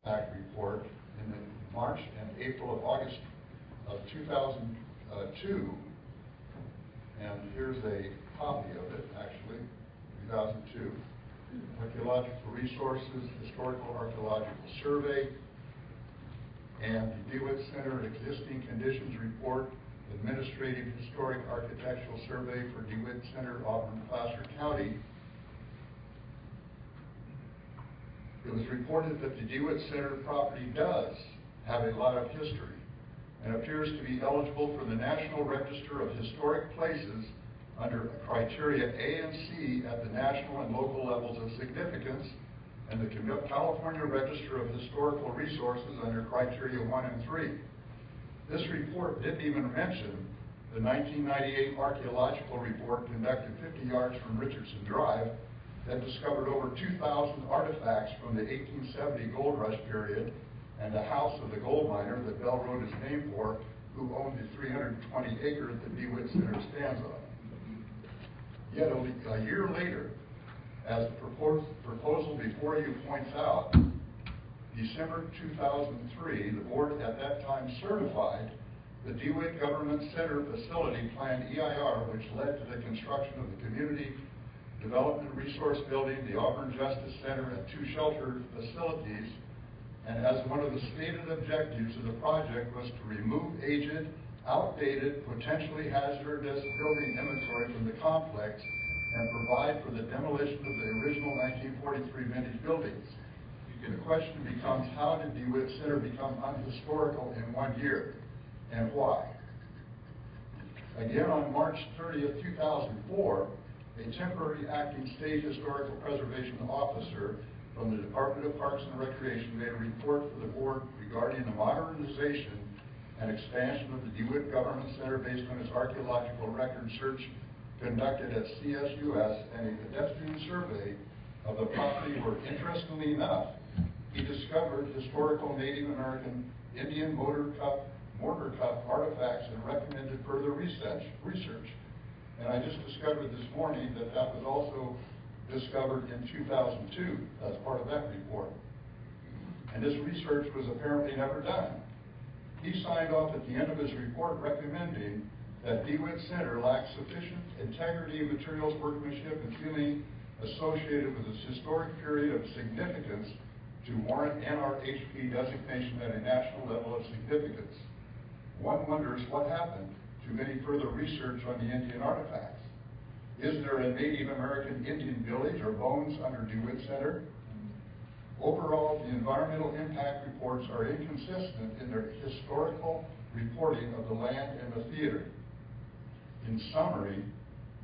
Act report in the March and April of August of 2002, and here's a copy of it, actually, 2002. Archaeological Resources, Historical Archaeological Survey, and the DeWitt Center Existing Conditions Report, Administrative Historic Architectural Survey for DeWitt Center, Auburn, Placer County. It was reported that the DeWitt Center property does have a lot of history and appears to be eligible for the National Register of Historic Places under criteria A and C at the national and local levels of significance, and the California Register of Historical Resources under criteria 1 and 3. This report didn't even mention the 1998 archaeological report conducted 50 yards from Richardson Drive that discovered over 2,000 artifacts from the 1870 gold rush period and the house of the gold miner that Bell wrote his name for, who owned the 320 acres that DeWitt Center stands on. Yet a year later, as the proposal before you points out, December 2003, the board at that time certified the DeWitt Government Center Facility Plan EIR, which led to the construction of the Community Development Resource Building, the Auburn Justice Center, and 2 shelter facilities. And as one of the stated objectives of the project was to remove aged, outdated, potentially hazardous building inventory from the complex and provide for the demolition of the original 1943 vintage buildings. The question becomes, how did DeWitt Center become unhistorical in 1 year, and why? Again, on March 30th, 2004, a temporary acting state historical preservation officer from the Department of Parks and Recreation made a report for the board regarding the modernization and expansion of the DeWitt Government Center based on its archaeological record search conducted at CSUS and a pedestrian survey of the property where, interestingly enough, he discovered historical Native American Indian mortar cup artifacts and recommended further research. And I just discovered this morning that that was also discovered in 2002 as part of that report. And this research was apparently never done. He signed off at the end of his report recommending that DeWitt Center lacks sufficient integrity, materials, workmanship, and feeling associated with its historic period of significance to warrant NRHP designation at a national level of significance. One wonders what happened to any further research on the Indian artifacts. Is there a Native American Indian village or bones under DeWitt Center? Overall, the environmental impact reports are inconsistent in their historical reporting of the land and the theater. In summary,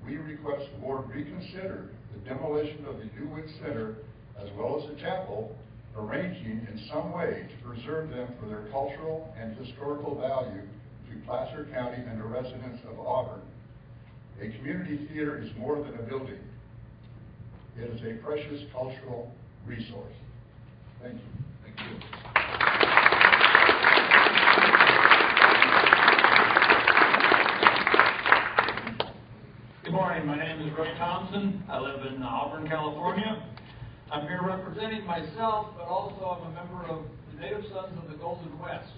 we request the board reconsider the demolition of the DeWitt Center as well as the chapel, arranging in some way to preserve them for their cultural and historical value to Placer County and the residents of Auburn. A community theater is more than a building. It is a precious cultural resource. Thank you. Thank you. Good morning. My name is Rick Thompson. I live in Auburn, California. I'm here representing myself, but also I'm a member of the Native Sons of the Golden West.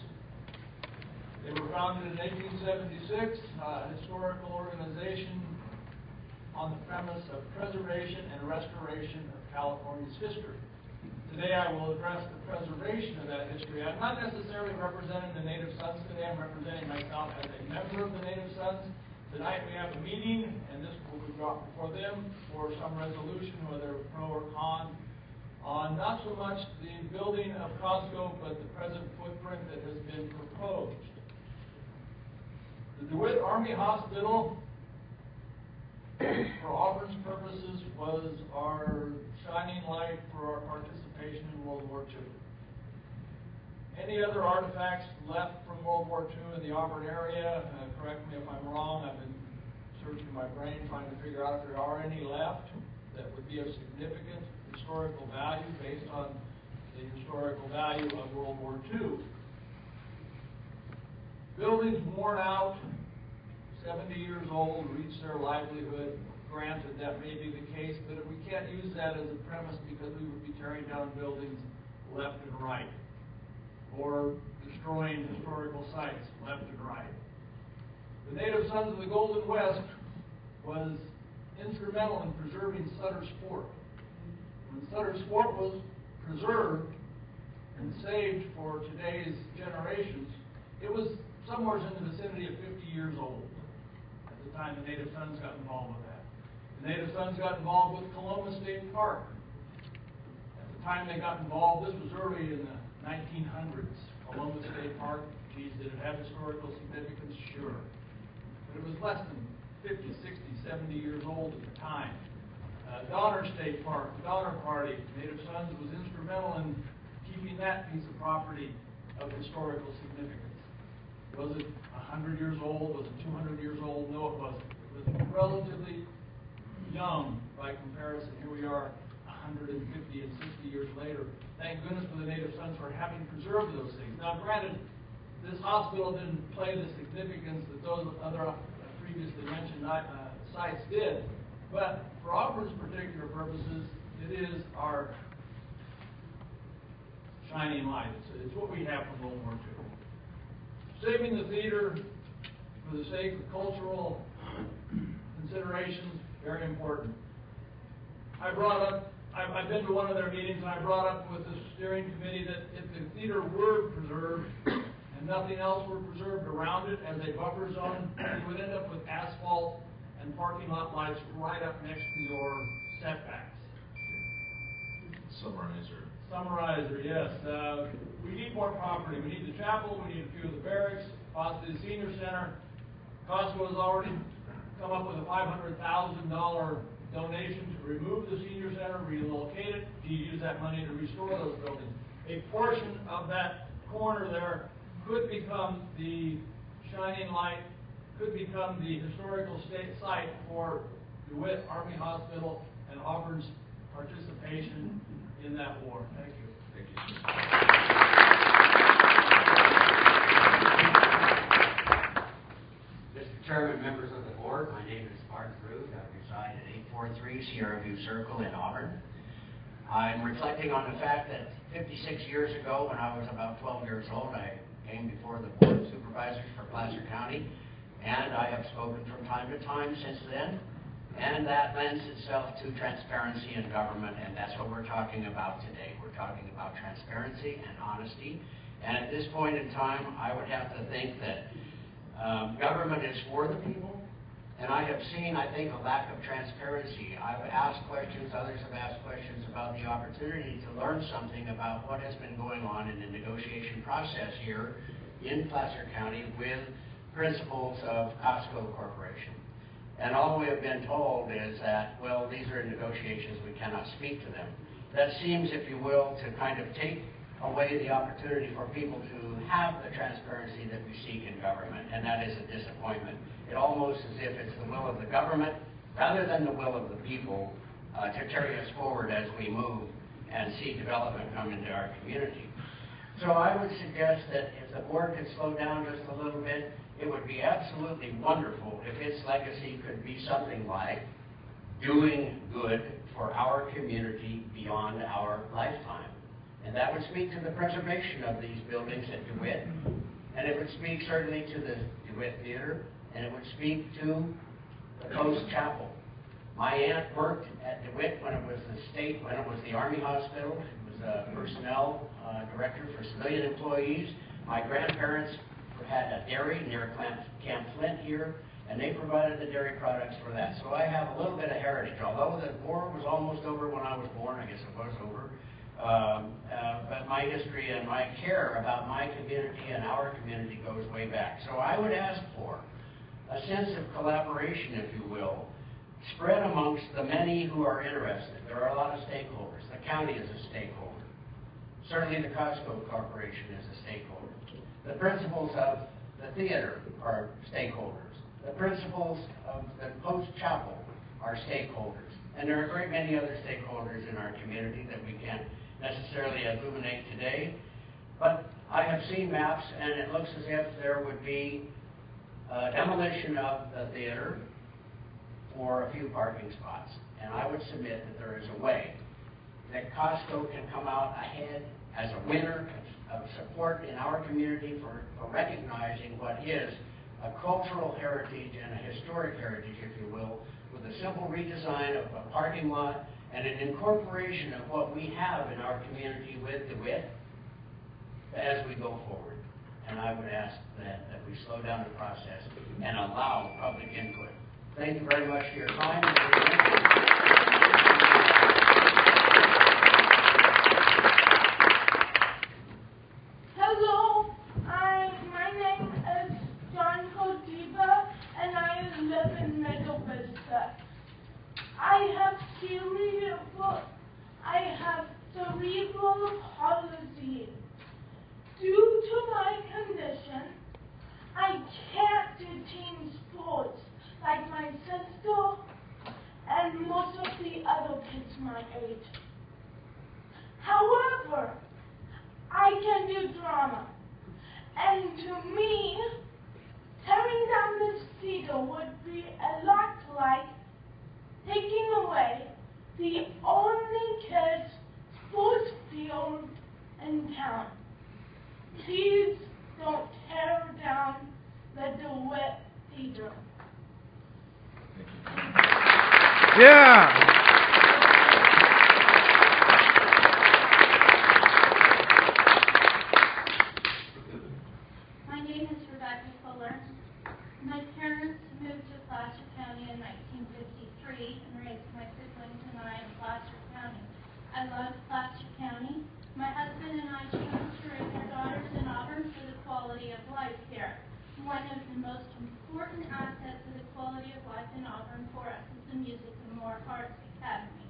They were founded in 1876, a historical organization on the premise of preservation and restoration of California's history. Today I will address the preservation of that history. I'm not necessarily representing the Native Sons today. I'm representing myself as a member of the Native Sons. Tonight we have a meeting, and this will be brought before them for some resolution, whether pro or con, on not so much the building of Costco, but the present footprint that has been proposed. The DeWitt Army Hospital, for Auburn's purposes, was our shining light for our participation in World War II. Any other artifacts left from World War II in the Auburn area, correct me if I'm wrong, I've been searching my brain trying to figure out if there are any left that would be of significant historical value based on the historical value of World War II. Buildings worn out, 70 years old, reach their livelihood. Granted, that may be the case, but we can't use that as a premise because we would be tearing down buildings left and right. or destroying historical sites left and right. The Native Sons of the Golden West was instrumental in preserving Sutter's Fort. When Sutter's Fort was preserved and saved for today's generations, it was somewhere in the vicinity of 50 years old at the time the Native Sons got involved with that. The Native Sons got involved with Columbus State Park. At the time they got involved, this was early in the 1900s. Columbus State Park, geez, did it have historical significance? Sure. But it was less than 50, 60, 70 years old at the time. Donner State Park, the Donner Party, Native Sons was instrumental in keeping that piece of property of historical significance. Was it 100 years old? Was it 200 years old? No, it wasn't. It was relatively young by comparison. Here we are 150 and 60 years later. Thank goodness for the Native Sons for having preserved those things. Now, granted, this hospital didn't play the significance that those other previously mentioned sites did, but for Auburn's particular purposes, it is our shining light. It's what we have from World War II. Saving the theater for the sake of cultural considerations, very important. I've been to one of their meetings, and I brought up with the steering committee that if the theater were preserved and nothing else were preserved around it as a buffer zone, you would end up with asphalt and parking lot lights right up next to your setbacks. Summarizer, yes. We need more property. We need the chapel, we need a few of the barracks, possibly the senior center. Costco has already come up with a $500,000 donation to remove the senior center, relocate it, to use that money to restore those buildings. A portion of that corner there could become the shining light, could become the historical site for DeWitt Army Hospital and Auburn's participation in that war. Thank you. Thank you. Mr. Chairman, members of the board, my name is Mark Rude. I reside at 843 Sierra View Circle in Auburn. I'm reflecting on the fact that 56 years ago, when I was about 12 years old, I came before the Board of Supervisors for Placer County, and I have spoken from time to time since then. And that lends itself to transparency in government, and that's what we're talking about today. We're talking about transparency and honesty. And at this point in time, I would have to think that government is for the people, and I have seen, I think, a lack of transparency. I've asked questions, others have asked questions about the opportunity to learn something about what has been going on in the negotiation process here in Placer County with principals of Costco Corporation. And all we have been told is that, well, these are negotiations, we cannot speak to them. That seems, if you will, to kind of take away the opportunity for people to have the transparency that we seek in government, and that is a disappointment. It almost as if it's the will of the government rather than the will of the people to carry us forward as we move and see development come into our community. So I would suggest that if the board could slow down just a little bit, it would be absolutely wonderful if its legacy could be something like doing good for our community beyond our lifetime. And that would speak to the preservation of these buildings at DeWitt, and it would speak certainly to the DeWitt Theater, and it would speak to the Coast Chapel. My aunt worked at DeWitt when it was the Army Hospital. It was a personnel director for civilian employees. My grandparents had a dairy near Camp Flint here, and they provided the dairy products for that. So I have a little bit of heritage. Although the war was almost over when I was born, I guess it was over, but my history and my care about my community and our community goes way back. So I would ask for a sense of collaboration, if you will, spread amongst the many who are interested. There are a lot of stakeholders. The county is a stakeholder. Certainly the Costco Corporation is a stakeholder. The principals of the theater are stakeholders. The principals of the Post Chapel are stakeholders. And there are a great many other stakeholders in our community that we can't necessarily illuminate today. But I have seen maps, and it looks as if there would be demolition of the theater for a few parking spots. And I would submit that there is a way that Costco can come out ahead as a winner, of support in our community for recognizing what is a cultural heritage and a historic heritage, if you will, with a simple redesign of a parking lot and an incorporation of what we have in our community with DeWitt as we go forward. And I would ask that we slow down the process and allow public input. Thank you very much for your time. Hello, my name is John Kodiba, and I live in Meadow Vista. I have cerebral palsy. Due to my condition, I can't do team sports like my sister and most of the other kids my age. However, I can do drama, and to me, tearing down this cedar would be a lot like taking away the only kids' sports field in town. Please don't tear down the DeWitt Theater. Yeah. My name is Rebecca Fuller. My parents moved to Placer County in 1953 and raised my siblings and I in Placer County. I love Placer County. My husband and I chose to raise our daughters in Auburn for the quality of life here. One of the most important assets of the quality of life in Auburn for us is the Music and More Arts Academy.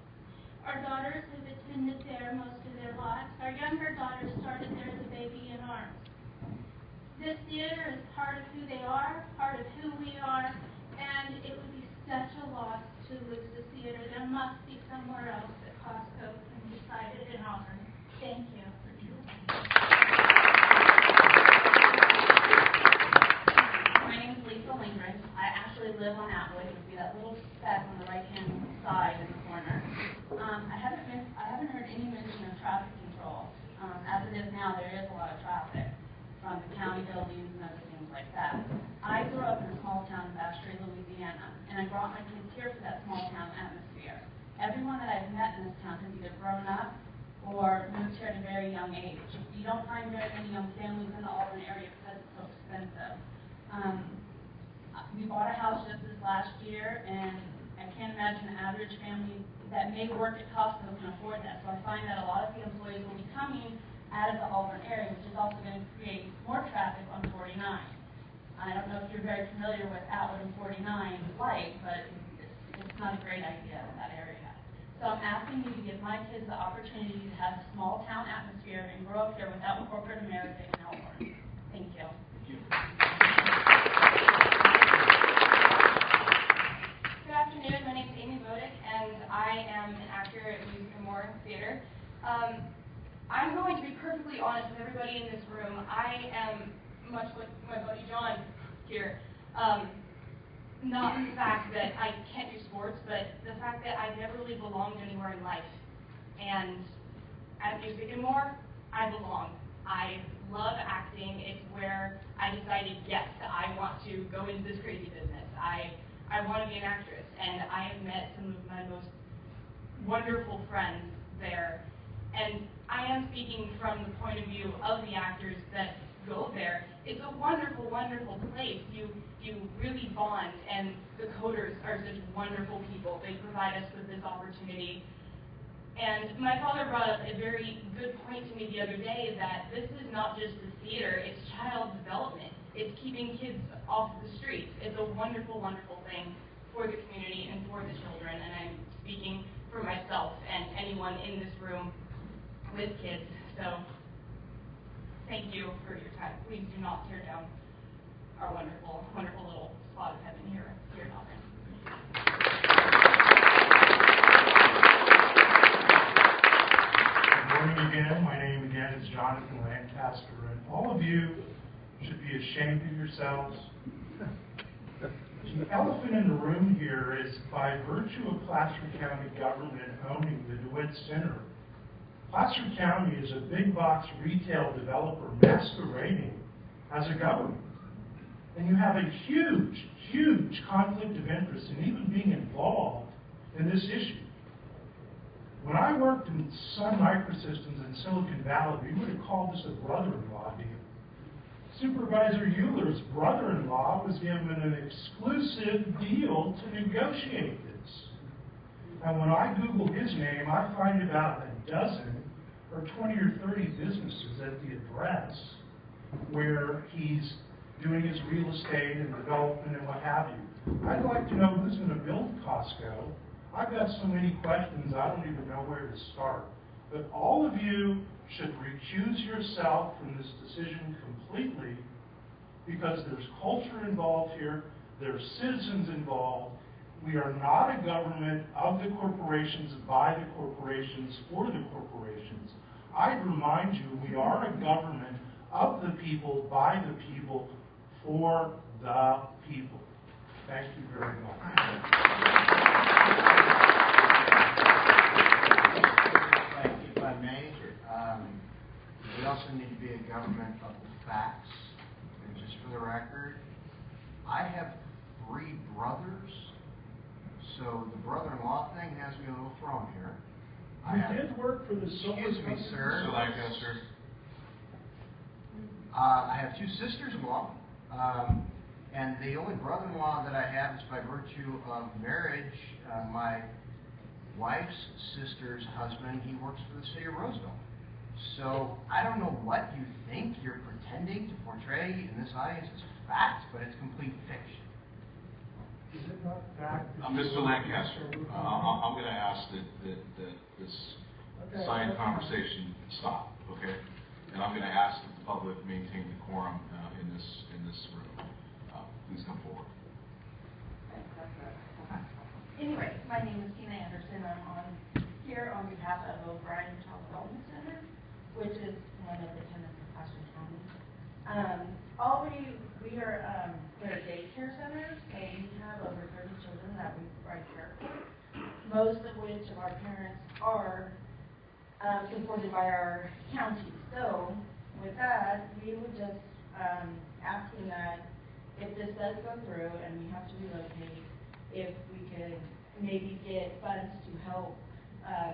Our daughters have attended there most of their lives. Our younger daughter started there as a baby in arms. This theater is part of who they are, part of who we are, and it would be such a loss to lose the theater. There must be somewhere else that Costco can decide it in Auburn. Thank you. My name is Lisa Lindgren. I actually live on Atwood. You see that little speck on the right-hand side in the corner. I haven't heard any mention of traffic control. As it is now, there is a lot of traffic from the county buildings and other things like that. I grew up in a small town in Bastrop, Louisiana, and I brought my kids here for that small town atmosphere. Everyone that I've met in this town has either grown up or moved here at a very young age. You don't find very many young families in the Auburn area because it's so expensive. We bought a house just this last year, and I can't imagine an average family that may work at Costco can afford that. So I find that a lot of the employees will be coming out of the Auburn area, which is also going to create more traffic on 49. I don't know if you're very familiar with Atwood and 49 Light, but it's not a great idea in that area. So I'm asking you to give my kids the opportunity to have a small town atmosphere and grow up here without corporate America in Auburn. Thank you. Thank you. Good afternoon. My name is Amy Bodick, and I am an actor at Music and More Theater. I'm going to be perfectly honest with everybody in this room. I am, much like my buddy John here, not the fact that I can't do sports, but the fact that I've never really belonged anywhere in life. And at Music and More, I belong. I love acting. It's where I decided, yes, I want to go into this crazy business. I want to be an actress, and I have met some of my most wonderful friends there. And I am speaking from the point of view of the actors that go there. It's a wonderful, wonderful place. You really bond, and the coders are such wonderful people. They provide us with this opportunity. And my father brought up a very good point to me the other day that this is not just the theater, it's child development. It's keeping kids off the streets. It's a wonderful, wonderful thing for the community and for the children. And I'm speaking for myself and anyone in this room with kids. So thank you for your time. Please do not tear down our wonderful, wonderful little spot of heaven here in Auburn. Good morning again. My name again is Jonathan Lancaster, and all of you should be ashamed of yourselves. The elephant in the room here is by virtue of Placer County government owning the DeWitt Center, Placer County is a big box retail developer masquerading as a government. And you have a huge, huge conflict of interest in even being involved in this issue. When I worked in Sun Microsystems in Silicon Valley, we would have called this a brother-in-law deal. Supervisor Euler's brother-in-law was given an exclusive deal to negotiate this. And when I Google his name, I find about a dozen or 20 or 30 businesses at the address where he's doing his real estate and development and what have you. I'd like to know who's going to build Costco. I've got so many questions, I don't even know where to start. But all of you should recuse yourself from this decision completely, because there's culture involved here, there's citizens involved. We are not a government of the corporations, by the corporations, for the corporations. I'd remind you, we are a government of the people, by the people, for the people. Thank you very much. If I may, we also need to be a government of the facts. And just for the record, I have 3 brothers, so the brother-in-law thing has me a little thrown here. You did work for the Excuse me, sir. Sir. I have 2 sisters-in-law, and the only brother-in-law that I have is by virtue of marriage. My wife's sister's husband, he works for the city of Roseville. So I don't know what you think you're pretending to portray in this audience as facts, but it's complete fiction. Is it not fact? Mr. Lancaster, I'm going to ask that this side conversation stop, okay? And I'm going to ask that the public maintain decorum in this room. Please come forward. Anyway, my name is Tina Anderson. I'm here on behalf of O'Brien Child Development Center, which is one of the tenants of Placer County. We are we're a daycare center, so we have over 30 children that we provide care for, most of which of our parents are supported by our county. So with that, we were just asking that if this does go through and we have to relocate, if we could maybe get funds to help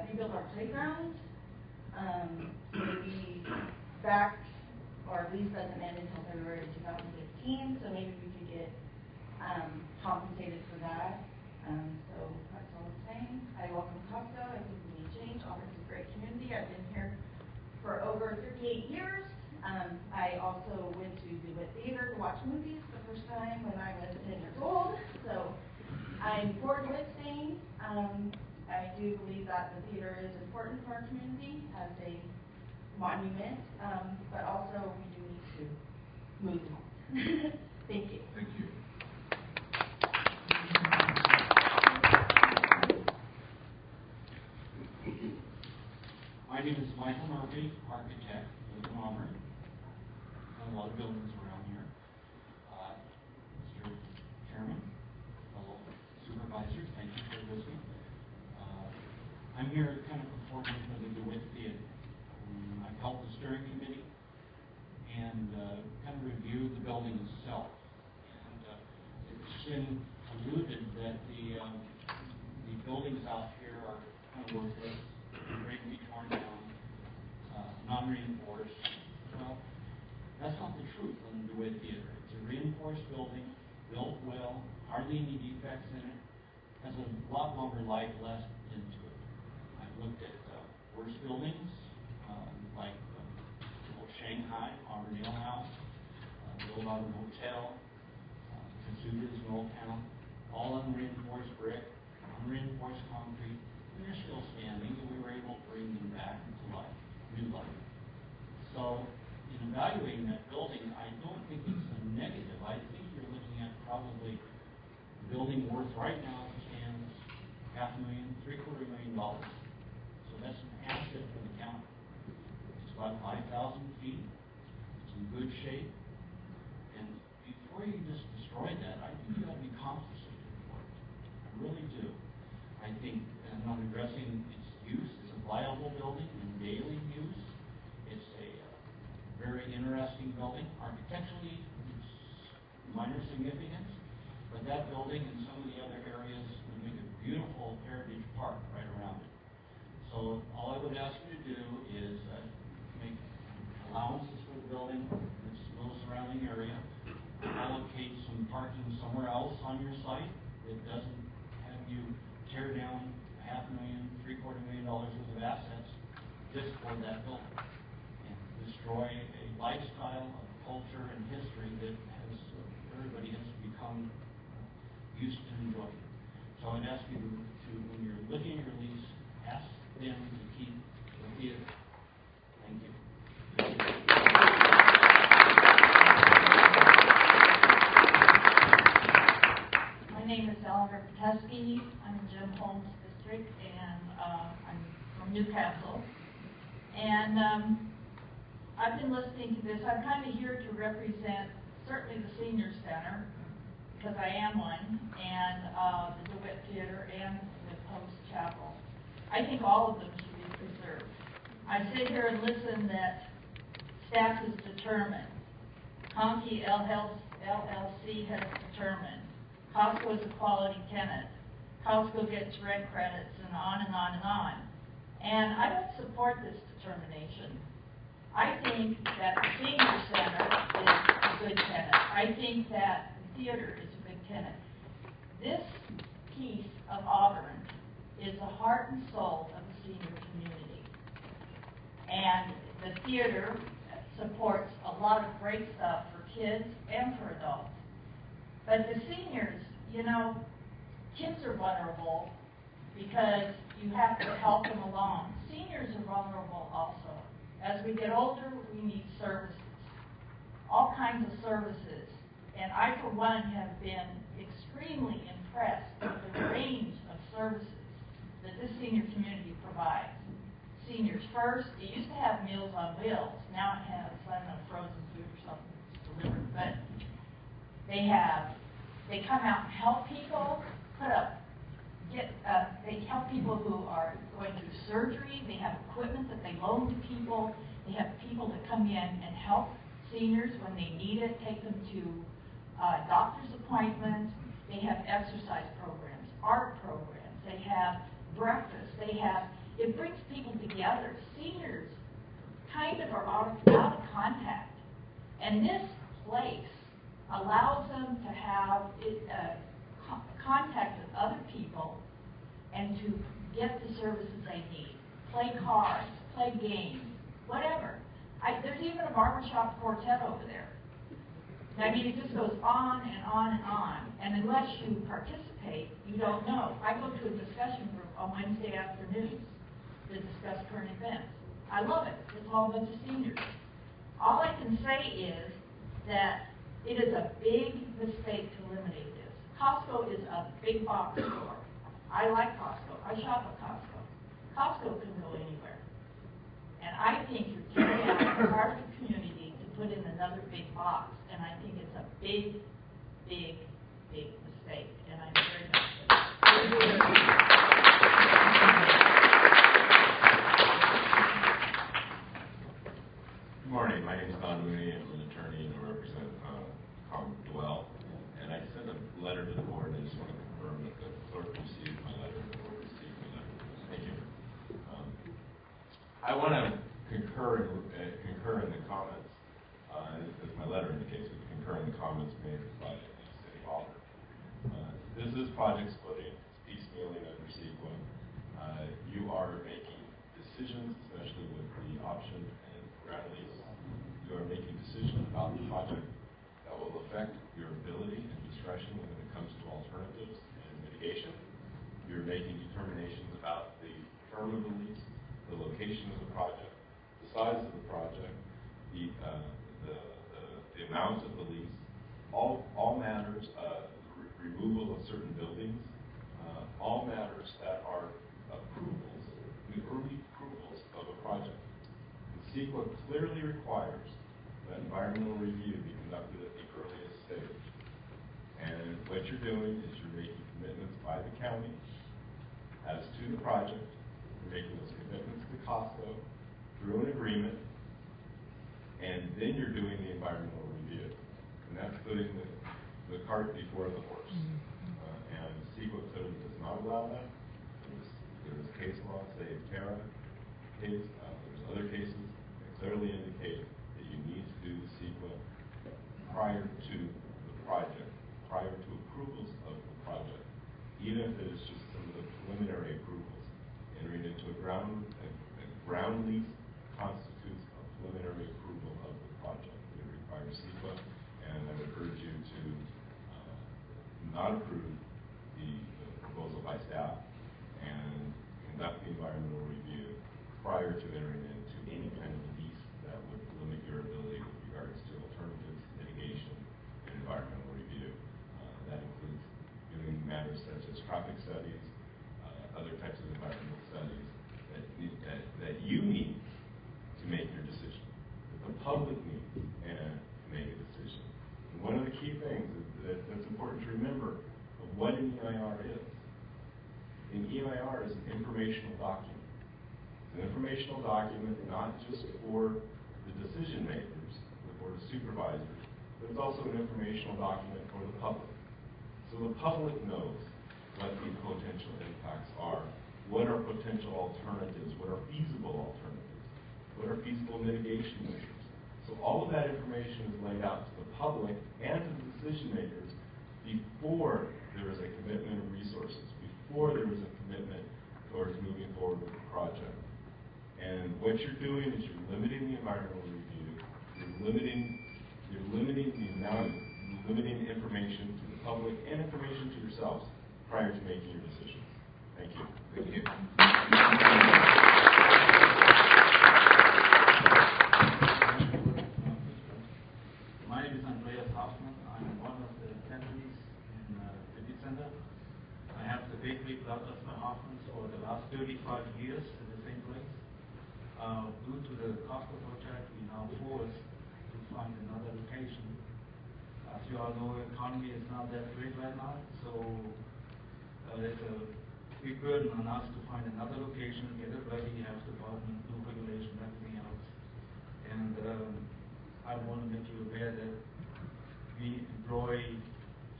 rebuild our playground, maybe back, our lease doesn't end until February 2015, so maybe we could get compensated for that. So that's all I'm saying. I welcome Costco. I think we need change. Auburn's a great community. I've been here for over 38 years. I also went to DeWitt Theater to watch movies the first time when I was 10 years old. So I'm for DeWitt staying. I do believe that the theater is important for our community as a monument, but also we do need to move on. Thank you. Thank you. My name is Michael Murphy, architect, live in Auburn. A lot of buildings around here. Mr. Chairman, fellow supervisors, thank you for listening. I'm here kind of performing for the DeWitt Theater. I've held the steering committee and kind of reviewed the building itself. And it's been alluded that the buildings out here are kind of worthless, ready to be torn down, non-reinforced. Well, that's not the truth on the DeWitt Theater. It's a reinforced building, built well, hardly any defects in it, has a lot longer life left into it. I've looked at worse buildings, like old Shanghai, Auburn Ale House, the old Auburn Hotel, Kasuda's in Old Town, all unreinforced brick, unreinforced concrete, and they're still standing, and we were able to bring them back into life, new life. So, in evaluating that building, I don't think it's a negative. I think you're looking at probably the building worth right now as it stands $500,000, $750,000. So that's an asset for the county. It's about 5,000 feet. It's in good shape. And before you just destroy that, I think you got to be compensated for it. I really do. I think I'm not addressing its use as a viable building and daily very interesting building. Architecturally, it's minor significance, but that building and some of the other areas would make a beautiful heritage park right around it. So all I would ask you to do is make allowances for the building, its little surrounding area, allocate some parking somewhere else on your site that doesn't have you tear down $500,000, $750,000 worth of assets just for that building and destroy a lifestyle, a culture, and history that has everybody has become used to enjoying. So I'd ask you to when you're looking at your lease, ask them to keep the theater. Thank you. My name is Eleanor Patesky. I'm in Jim Holmes District, and I'm from Newcastle. And I've been listening to this. I'm kind of here to represent certainly the Senior Center, because I am one, and the DeWitt Theater and the Post Chapel. I think all of them should be preserved. I sit here and listen that staff is determined. County LLC has determined. Costco is a quality tenant. Costco gets rent credits, and on and on and on. And I don't support this determination. I think that the Senior Center is a good tenant. I think that the theater is a good tenant. This piece of Auburn is the heart and soul of the senior community. And the theater supports a lot of great stuff for kids and for adults. But the seniors, you know, kids are vulnerable because you have to help them along. Seniors are vulnerable also. As we get older, we need services, all kinds of services. And I, for one, have been extremely impressed with the range of services that this senior community provides. Seniors First, it used to have Meals on Wheels. Now it has, I don't know, frozen food or something that's delivered. But they come out and help people, they help people who are going through surgery. They have equipment that they loan to people. They have people that come in and help seniors when they need it, take them to doctor's appointments. They have exercise programs, art programs. They have breakfast. It brings people together. Seniors kind of are out of contact. And this place allows them to have contact with other people and to get the services they need. Play cards, play games, whatever. There's even a barbershop quartet over there. I mean, it just goes on and on and on. And unless you participate, you don't know. I go to a discussion group on Wednesday afternoons to discuss current events. I love it. It's all a bunch of seniors. All I can say is that it is a big mistake to eliminate this. Costco is a big box store. I like Costco. I shop at Costco. Costco can go anywhere. And I think you're tearing out part of the community to put in another big box. And I think it's a big, big, big mistake. And I'm very much Good morning. My name is Don Mooney. I'm an attorney and I represent Dwell. And I sent a letter to the board, and I just want to confirm that the clerk received my letter and the board received my letter. Thank you. I want to concur in the comments, as my letter indicates, we concur in the comments made by the City of Auburn. This is project splitting. It's piecemealing under CEQA. You are making decisions, especially with the option and ground lease. You are making decisions about the project that will affect your ability and discretion when it comes to alternatives and mitigation. You're making determinations about the term of the lease, the location of the project, the size of the project, the amount of the lease, all matters, removal of certain buildings, all matters that are approvals, the early approvals of a project. The CEQA clearly requires that environmental review be conducted at the earliest stage. And what you're doing is you're making commitments by the county as to the project. You're making those commitments to Costco through an agreement. And then you're doing the environmental review. And that's putting the cart before the horse. And CEQA clearly does not allow that. There's case law, say Terra case, there's other cases that clearly indicate that you need to do the CEQA prior to the project, prior to approvals of the project, even if it is just some of the preliminary approvals. Entering into a ground lease constitutes a preliminary approval of the project. It requires CEQA, and I would urge you to not approve the proposal by staff and conduct the environmental review prior to entering into any kind of lease that would limit your ability with regards to alternatives, mitigation, and environmental review. That includes doing matters such as traffic studies, other types of environmental studies that you need to make your decision, that the public needs to make a decision. And one of the key things that's important to remember of what an EIR is. An EIR is an informational document. It's an informational document not just for the decision makers, the Board of Supervisors, but it's also an informational document for the public. So the public knows what the potential impacts are, what are potential alternatives, what are feasible alternatives, what are feasible mitigation measures. So all of that information is laid out to the public and to the decision makers before there is a commitment of resources, before there is a commitment towards moving forward with the project. And what you're doing is you're limiting the environmental review, you're limiting information to the public and information to yourselves prior to making your decisions. Thank you. Thank you. My name is Andreas Hoffman. I'm one of the attendees in the DeWitt Center. I have the bakery blood of my Hoffmans for the last 35 years at the same place. Due to the cost of project, we now forced to find another location. As you all know, the economy is not that great right now, so there's a big burden on us to find another location, get it ready, have the department, do regulation, everything else. And I want to make you aware that we employ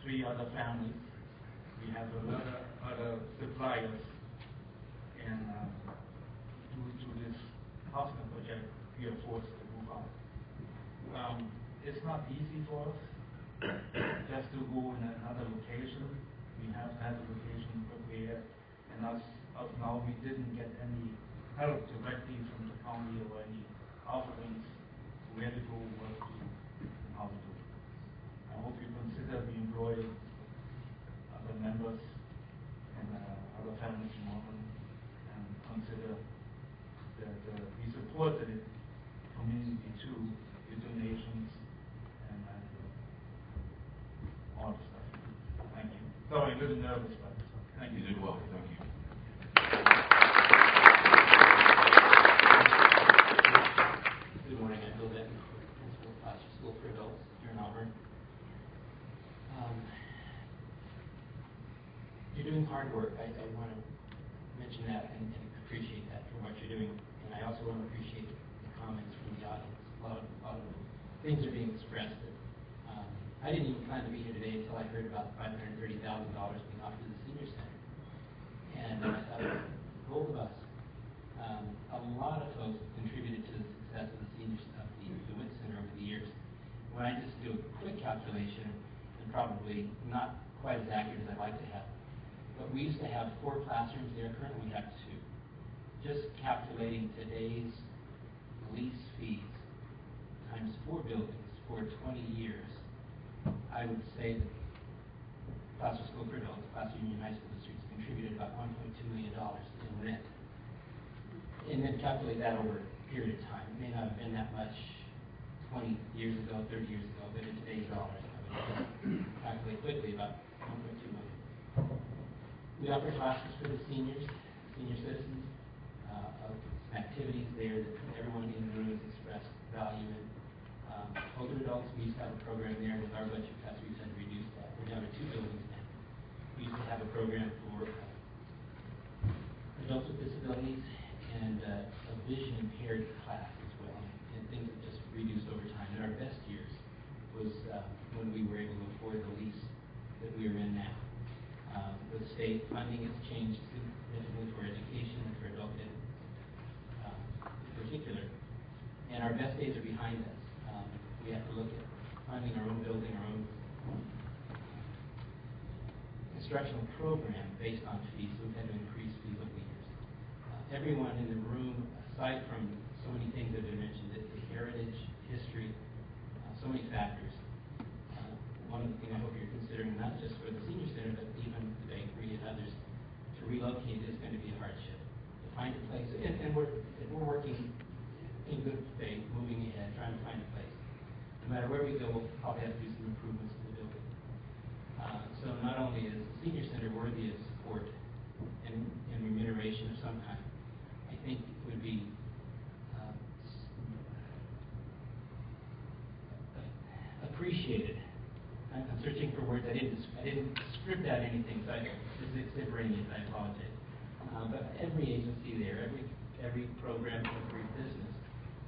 3 other families. We have a lot of other suppliers, and due to this hospital project, we are forced to move out. It's not easy for us just to go in another location. We have had a location prepared, and as of now, we didn't get any help directly from the county or any offerings where to go, what to do, and how to do it. I hope you consider we employ other members and other families in Auburn, and consider that we support the community too with donations and all the stuff. Thank you. Sorry, I'm a little nervous, but thank you. You did well. Thank you. Good morning. I'm Bill Denton, principal of Palsy School for Adults here in Auburn. You're doing hard work. I want to mention that and appreciate that for what you're doing. And I also want to appreciate the comments from the audience. A lot of things are being expressed. I didn't even plan to be here today until I heard about $530,000 being offered to the senior center. And I thought, both of us, a lot of folks have contributed to the success of the DeWitt Center over the years. When I just do a quick calculation, and probably not quite as accurate as I'd like to have, but we used to have 4 classrooms there. Currently we have 2. Just calculating today's lease fees times 4 buildings for 20 years, I would say that Palsy School for Adults, Palsy Union High School District, contributed about $1.2 million in rent. And then calculate that over a period of time. It may not have been that much 20 years ago, 30 years ago, but in today's dollars, I would calculate quickly about $1.2 million. We offer classes for the senior citizens, activities there that everyone in the room has expressed value in. Older adults, we used to have a program there. With our budget cuts, we've had to reduce that. We're down to 2 buildings now. We used to have a program for adults with disabilities and a vision impaired class as well, and things that just reduced over time. And our best years was when we were able to afford the lease that we are in now. With state funding has changed significantly for education and for adult ed in particular. And our best days are behind us. We have to look at funding our own building, our own instructional program based on fees. We've had to increase fees over the years. Everyone in the room, aside from so many things that have been mentioned, the heritage, history, so many factors. One of the things I hope you're considering, not just for the senior center, but even the bakery and others, to relocate is going to be a hardship. To find a place, and we're working in good faith, moving ahead, trying to find a place. No matter where we go, we'll probably have to do some improvements to the building. So not only is the senior center worthy of support and remuneration of some kind, I think it would be appreciated. I'm searching for words. I didn't script out anything, so this is extemporaneous. I apologize. But every agency there, every program, every business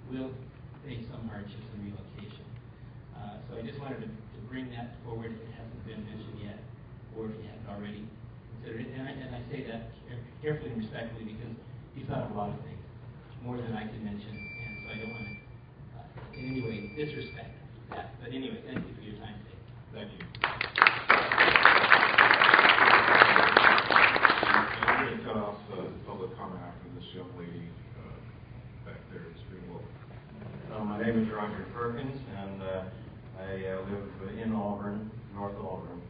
will face some hardships in relocation. So I just wanted to bring that forward if it hasn't been mentioned yet, or if you haven't already considered it. And I say that carefully and respectfully because you've thought of a lot of things, more than I can mention, and so I don't want to in any way disrespect that. But anyway, thank you for your time today. Thank you. I'm going to cut off public comment after this young lady back there at Cerebral. My name is Roger Perkins, and I live in Auburn, North Auburn.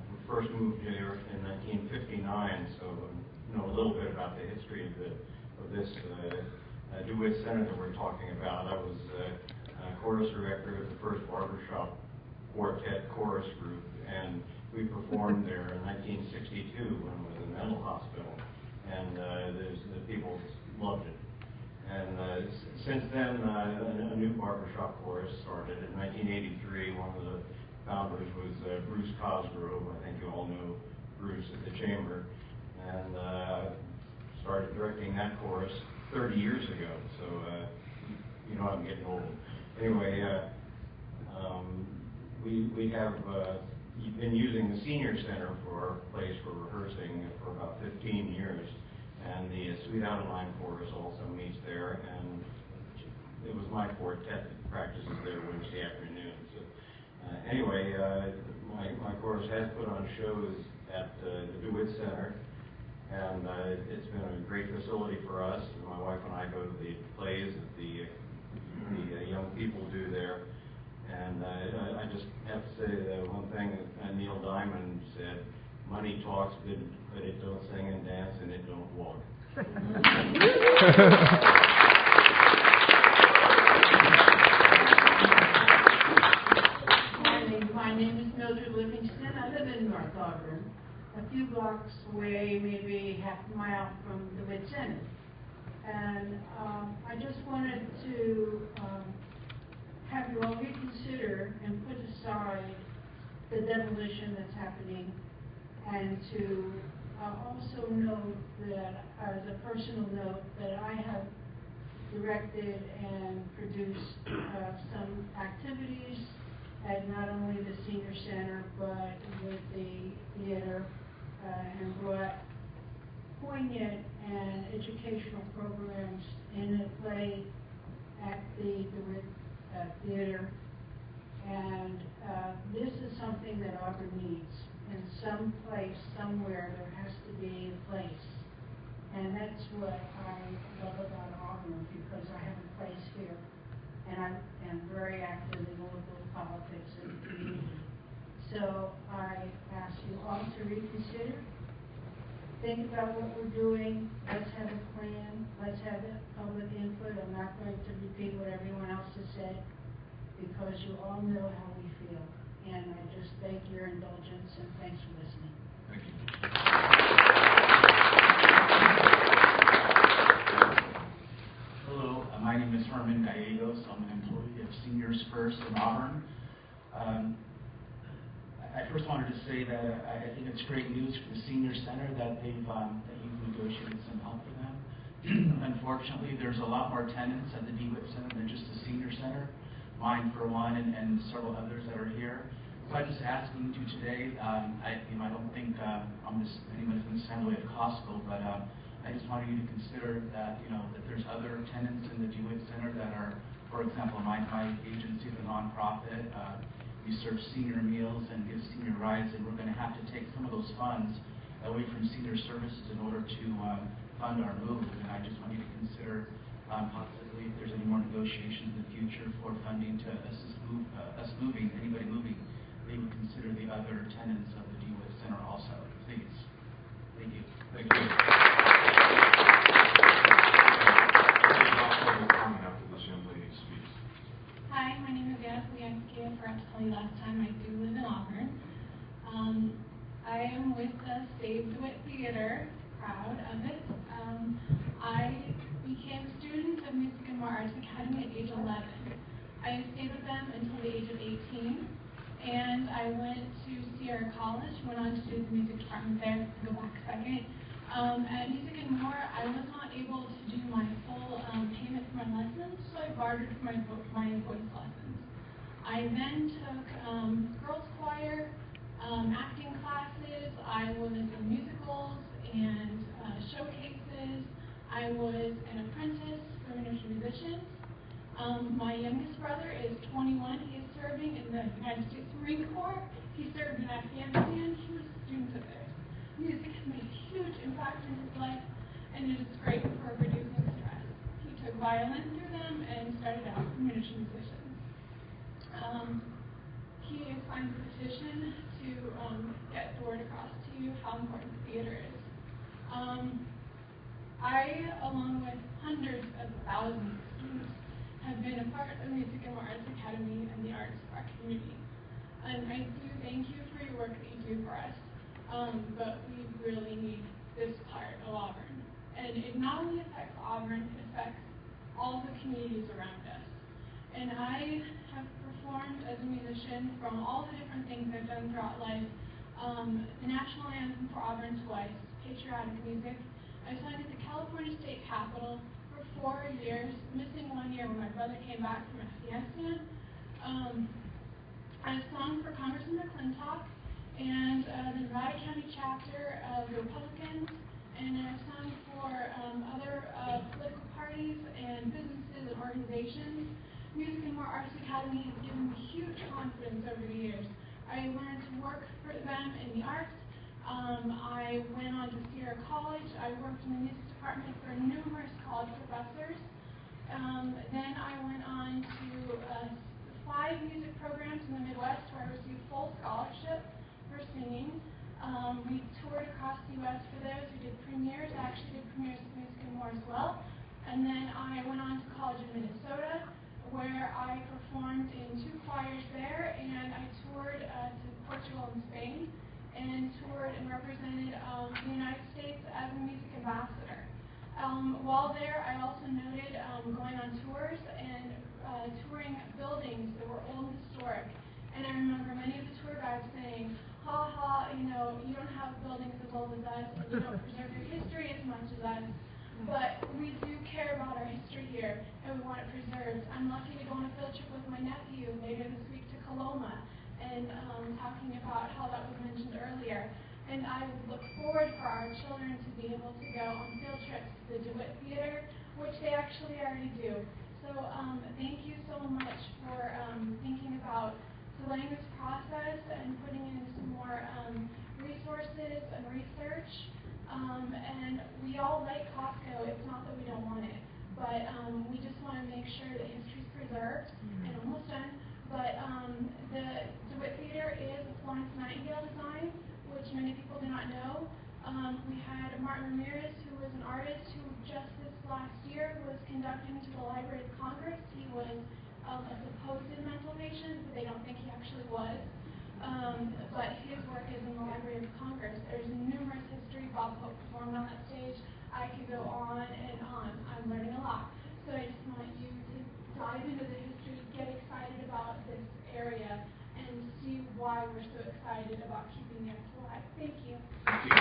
We first moved here in 1959, so I know a little bit about the history of this DeWitt Center that we're talking about. I was chorus director of the first barbershop quartet chorus group, and we performed there in 1962 when it was a mental hospital, and the people loved it. And since then, a new barbershop chorus started. In 1983, one of the founders was Bruce Cosgrove. I think you all know Bruce at the Chamber. And started directing that chorus 30 years ago. So, you know I'm getting old. Anyway, we have been using the Senior Center for our place for rehearsing for about 15 years. And the Sweet Out of Line chorus also meets there, and it was my quartet that practices there Wednesday afternoon. So anyway, my chorus has put on shows at the DeWitt Center, and it's been a great facility for us. My wife and I go to the plays that the young people do there. And I just have to say one thing that Neil Diamond said: money talks, but it don't sing and dance, and it don't walk. My name is Mildred Livingston. I live in North Auburn, a few blocks away, maybe half a mile from the DeWitt Center. And I just wanted to have you all reconsider and put aside the demolition that's happening, and to also note that, as a personal note, that I have directed and produced some activities at not only the Senior Center, but with the theater, and brought poignant and educational programs in a play at the DeWitt Theater. And this is something that Auburn needs. In some place, somewhere, there has to be a place. And that's what I love about Auburn, because I have a place here. And I am very active in local politics and community. So I ask you all to reconsider. Think about what we're doing. Let's have a plan. Let's have public input. I'm not going to repeat what everyone else has said, because you all know how we feel. And I just thank your indulgence, and thanks for listening. Thank you. Hello, my name is Herman Gallegos. I'm an employee of Seniors First in Auburn. I first wanted to say that I think it's great news for the Senior Center that that you've negotiated some help for them. Unfortunately, there's a lot more tenants at the DeWitt Center than just the senior center, mine for one, and several others that are here. So I'm just asking you today, I don't think anyone's going to stand away at Costco, but I just wanted you to consider that, that there's other tenants in the DeWitt Center that are, for example, my agency is a nonprofit. We serve senior meals and give senior rides, and we're going to have to take some of those funds away from senior services in order to fund our move. And I just want you to consider possibly if there's any more negotiations in the future for funding to assist anybody moving, they would consider the other tenants of the DeWitt Center also. Please. Thank you. Thank you. After this young lady speaks. Hi, my name is Ashley. I forgot to tell you last time I do live in Auburn. I am with the Save DeWitt Theater, proud of it. I became a student of Music and More Arts Academy at age 11. I stayed with them until the age of 18, and I went to Sierra College, went on to do the music department there, to go back a second. At Music and More, I was not able to do my full payment for my lessons, so I bartered for my voice lessons. I then took girls choir, acting classes. I was in musicals and showcases. I was an apprentice for miniature musicians. My youngest brother is 21. He is serving in the United States Marine Corps. He served in Afghanistan. He was a student of theirs. Music has made a huge impact in his life, and it is great for reducing stress. He took violin through them and started out as a miniature musician. He signed a petition to get the word across to you how important theater is. I, along with hundreds of thousands of students, have been a part of Music and More Arts Academy and the arts of our community. And I do thank you for your work that you do for us, but we really need this part of Auburn. And it not only affects Auburn, it affects all the communities around us. And I have performed as a musician from all the different things I've done throughout life. The national anthem for Auburn twice, patriotic music. I sang at the California State Capitol for 4 years, missing 1 year when my brother came back from Afghanistan. I sung for Congressman McClintock and the Nevada County chapter of the Republicans, and I've sung for other political parties and businesses and organizations. Music and More Arts Academy has given me huge confidence over the years. I learned to work for them in the arts. I went on to Sierra College. I worked in the music department for numerous college professors. Then I went on to 5 music programs in the Midwest where I received full scholarship for singing. We toured across the U.S. for those. We did premieres. I actually did premieres with Music and More as well. And then I went on to college in Minnesota, where I performed in 2 choirs there, and I toured to Portugal and Spain, and toured and represented the United States as a music ambassador. While there, I also noted going on tours and touring buildings that were old and historic. And I remember many of the tour guides saying, ha ha, you don't have buildings as old as us, and you don't preserve your history as much as us. But we do care about our history here, and we want it preserved. I'm lucky to go on a field trip with my nephew later this week to Coloma, and talking about how that was mentioned earlier. And I look forward for our children to be able to go on field trips to the DeWitt Theater, which they actually already do. So thank you so much for thinking about delaying this process and putting in some more resources and research. And we all like Costco. It's not that we don't want it, but we just want to make sure that history is preserved. And almost done. But the DeWitt Theater is a Florence Nightingale design, which many people do not know. We had Martin Ramirez, who was an artist who just this last year was conducting to the Library of Congress. He was a supposed mental patient, but they don't think he actually was. But his work is in the Library of Congress. There's numerous history. Bob Hope performed on that stage. I could go on and on. I'm learning a lot. So I just want you to dive into the history, get excited about this area, and see why we're so excited about keeping it alive. Thank you. Thank you.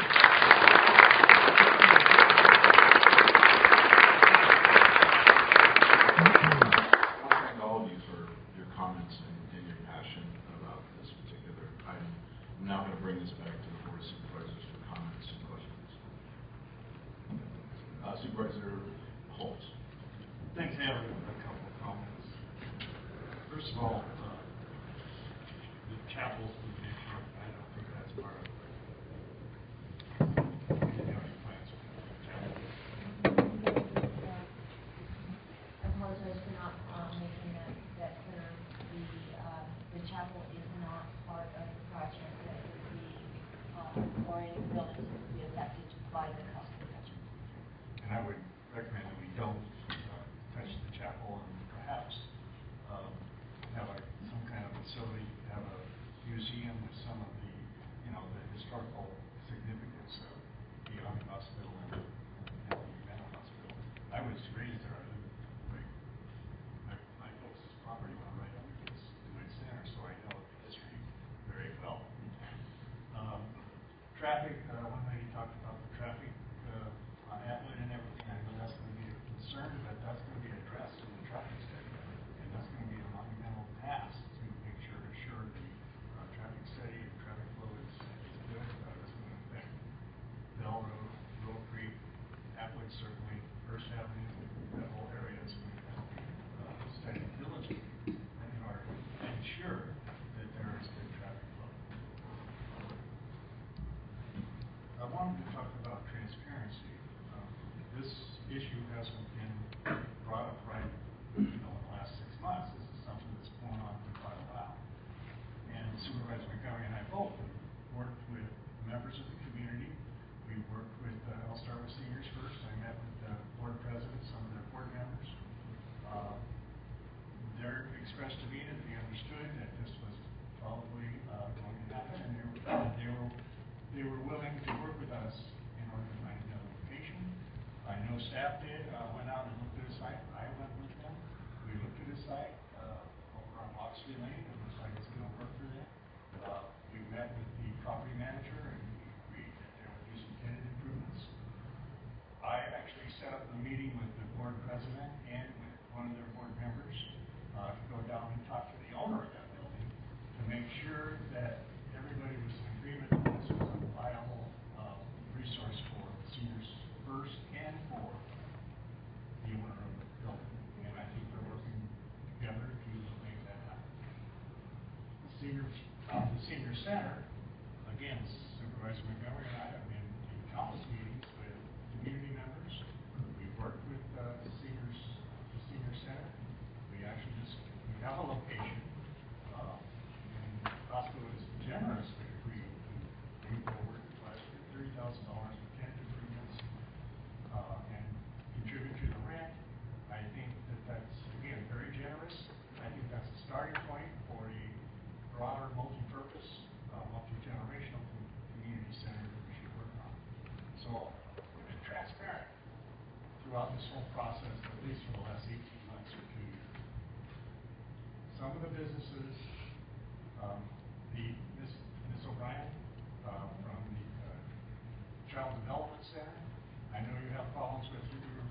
I'm now going to bring this back to the Board of Supervisors for comments and questions. Supervisor Holtz. Thanks, I have a couple of comments. First of all, the chapel's issue, I don't think that's part of the plans for the chapel. I apologize for not making that clear. The chapel is not part of the project that would be, or any buildings that would be affected by the cost reduction. And I would recommend that we don't touch the chapel and perhaps have some kind of facility, have a museum with some of the, the historical significance of the Army Hospital and the mental hospital. I was raised there. My folks' property went right under this DeWitt Center, so I know the history very well. Traffic, one lady talked about the traffic on Atwood and everything. I know that's going to be a concern, but that's going to be addressed in the traffic study. And that's going to be a monumental task to make sure the traffic study and traffic flow is good. It's going to affect Bell Road, Roll Creek, Atwood certainly, First Avenue, that whole area is going to be studied diligently in order to ensure that there is good traffic flow. I wanted to talk about transparency. This issue hasn't been brought up right, in the last 6 months. This is something that's going on for quite a while. And Supervisor Montgomery and I both have worked with members of the community. We worked with, I'll start with seniors first. I met with the board presidents, some of their board members. They're expressed to me that they understood that this was probably going to happen, and they were willing to work with us in order to find another location. I know staff did, went out and looked at a site. I went with them. We looked at a site over on Oxley Lane. It looks like it's going to work for them. We met with the property manager and we agreed that there would be some tenant improvements. I actually set up a meeting with the board president and with one of their board members to go down and talk to the owner of that building to make sure that everybody was in agreement that this was a viable resource for seniors first and for the owner of the building. And I think they're working together to make that happen. The senior center, again, Supervisor Montgomery and I have been in countless meetings with community members. We've worked with the senior center. We actually we have a location, and Costco has generously agreed to move forward last year $30,000 for tenant improvements and contribute to the rent. I think that's again very generous. I think that's a starting point for a broader multi-purpose, multi-generational community center that we should work on. So we've been transparent throughout this whole process, at least for the last 18 months or 2 years. Some of the businesses, Ms. O'Brien from the Child Development Center, I know you have problems with you're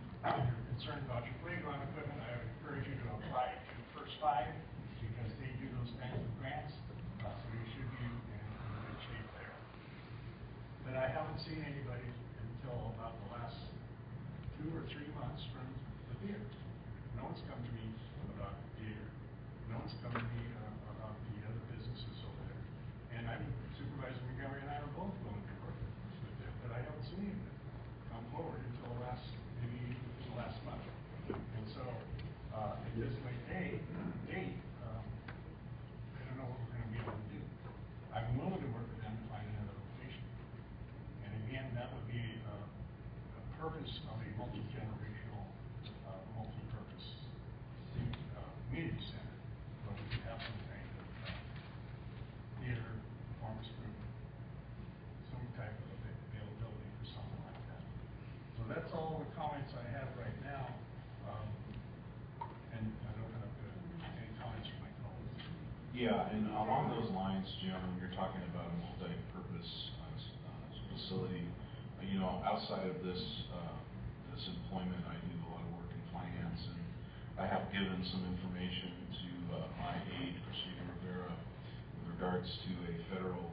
concerned about your playground equipment. I would encourage you to apply to First Five because they do those kinds of grants, so you should be in good shape there. But I haven't seen anybody until about the last 2 or 3 months from the theater. No one's come to me about the theater. No one's come to me about the other businesses over there. And I think Supervisor Montgomery and I are both willing to work with them, but I haven't seen them come forward until maybe the last month. And so, at this late date, I don't know what we're going to be able to do. I'm willing to work with them to find another location. And again, that would be a purpose of a multi-generational, multi-purpose community center where we could have some kind of theater, performance group, some type of availability for something like that. So that's all the comments I have right now. And I'd open up to any comments from my colleagues. Yeah, and along those lines, Jim, you're talking about a multi-purpose facility. Outside of this employment, I do a lot of work in finance, and I have given some information to my aide, Christina Rivera, with regards to a federal